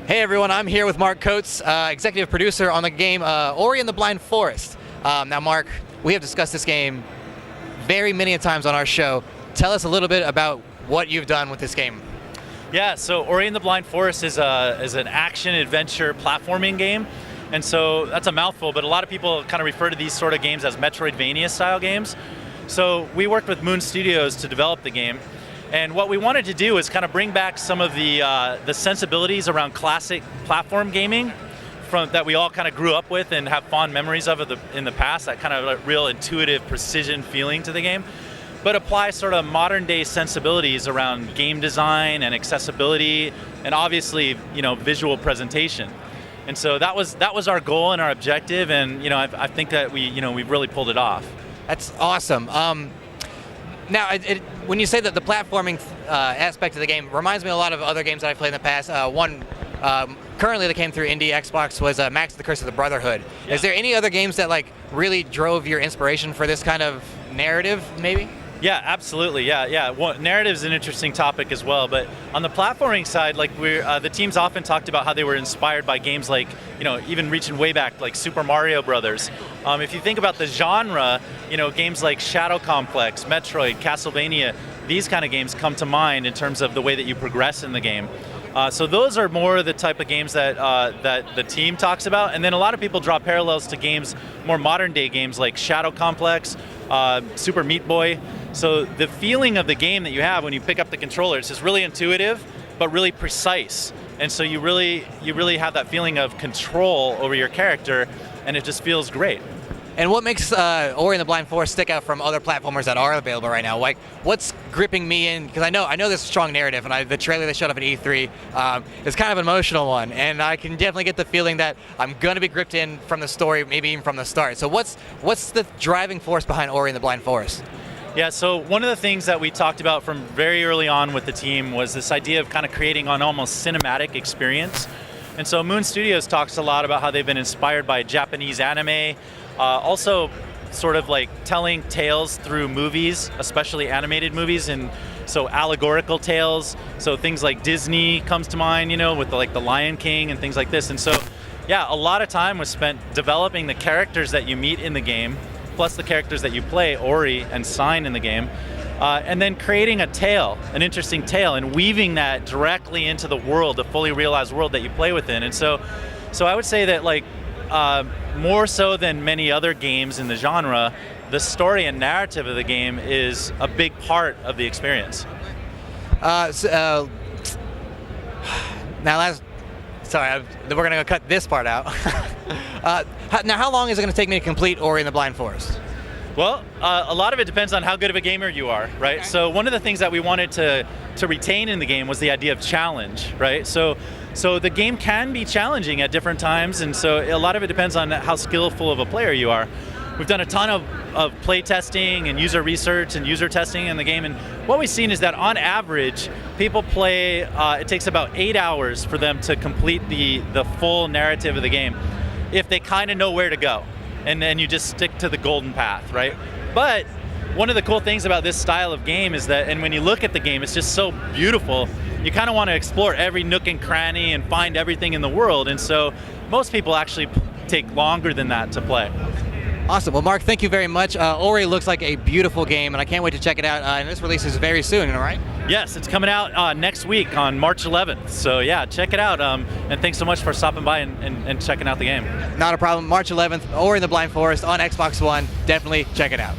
Hey everyone, I'm here with Mark Coates, executive producer on the game Ori and the Blind Forest. Now Mark, we have discussed this game very many times on our show. Tell us a little bit about what you've done with this game. Yeah, so Ori and the Blind Forest is an action-adventure platforming game. And so that's a mouthful, but a lot of people kind of refer to these sort of games as Metroidvania-style games. So we worked with Moon Studios to develop the game. And what we wanted to do is kind of bring back some of the sensibilities around classic platform gaming that we all kind of grew up with and have fond memories of in the past, that kind of like real intuitive precision feeling to the game, but apply sort of modern day sensibilities around game design and accessibility and obviously, visual presentation. And so that was our goal and our objective, and I think that we've really pulled it off. That's awesome. Now, when you say that the platforming aspect of the game reminds me a lot of other games that I've played in the past. One currently that came through indie Xbox was Max the Curse of the Brotherhood. Yeah. Is there any other games that really drove your inspiration for this kind of narrative, maybe? Yeah, absolutely. Yeah. Well, narrative is an interesting topic as well, but on the platforming side, the teams often talked about how they were inspired by games like, even reaching way back, like Super Mario Brothers. If you think about the genre, games like Shadow Complex, Metroid, Castlevania, these kind of games come to mind in terms of the way that you progress in the game. So those are more the type of games that the team talks about, and then a lot of people draw parallels to games, more modern day games like Shadow Complex, Super Meat Boy. So the feeling of the game that you have when you pick up the controller, it's just really intuitive, but really precise. And so you really have that feeling of control over your character, and it just feels great. And what makes Ori and the Blind Forest stick out from other platformers that are available right now? What's gripping me in? Because I know there's a strong narrative, and the trailer they showed up at E3 is kind of an emotional one, and I can definitely get the feeling that I'm going to be gripped in from the story, maybe even from the start. So what's the driving force behind Ori and the Blind Forest? Yeah, so one of the things that we talked about from very early on with the team was this idea of kind of creating an almost cinematic experience. And so Moon Studios talks a lot about how they've been inspired by Japanese anime, also sort of like telling tales through movies, especially animated movies, and so allegorical tales. So things like Disney comes to mind, with the Lion King and things like this. And so, yeah, a lot of time was spent developing the characters that you meet in the game, plus the characters that you play, Ori and Sign in the game, and then creating a tale, an interesting tale, and weaving that directly into the world, the fully realized world that you play within. And so I would say that more so than many other games in the genre, the story and narrative of the game is a big part of the experience. Now we're going to cut this part out. Now, how long is it going to take me to complete Ori and the Blind Forest? Well, a lot of it depends on how good of a gamer you are, right? Okay. So one of the things that we wanted to retain in the game was the idea of challenge, right? So the game can be challenging at different times, and so a lot of it depends on how skillful of a player you are. We've done a ton of play testing and user research and user testing in the game, and what we've seen is that on average, people play, it takes about 8 hours for them to complete the full narrative of the game, if they kind of know where to go, and then you just stick to the golden path, right? But one of the cool things about this style of game is that, and when you look at the game, it's just so beautiful, you kind of want to explore every nook and cranny and find everything in the world, and so most people actually take longer than that to play. Awesome. Well, Mark, thank you very much. Ori looks like a beautiful game, and I can't wait to check it out. And this release is very soon, all right? Yes, it's coming out next week on March 11th. So yeah, check it out. And thanks so much for stopping by and checking out the game. Not a problem. March 11th, Ori and the Blind Forest on Xbox One. Definitely check it out.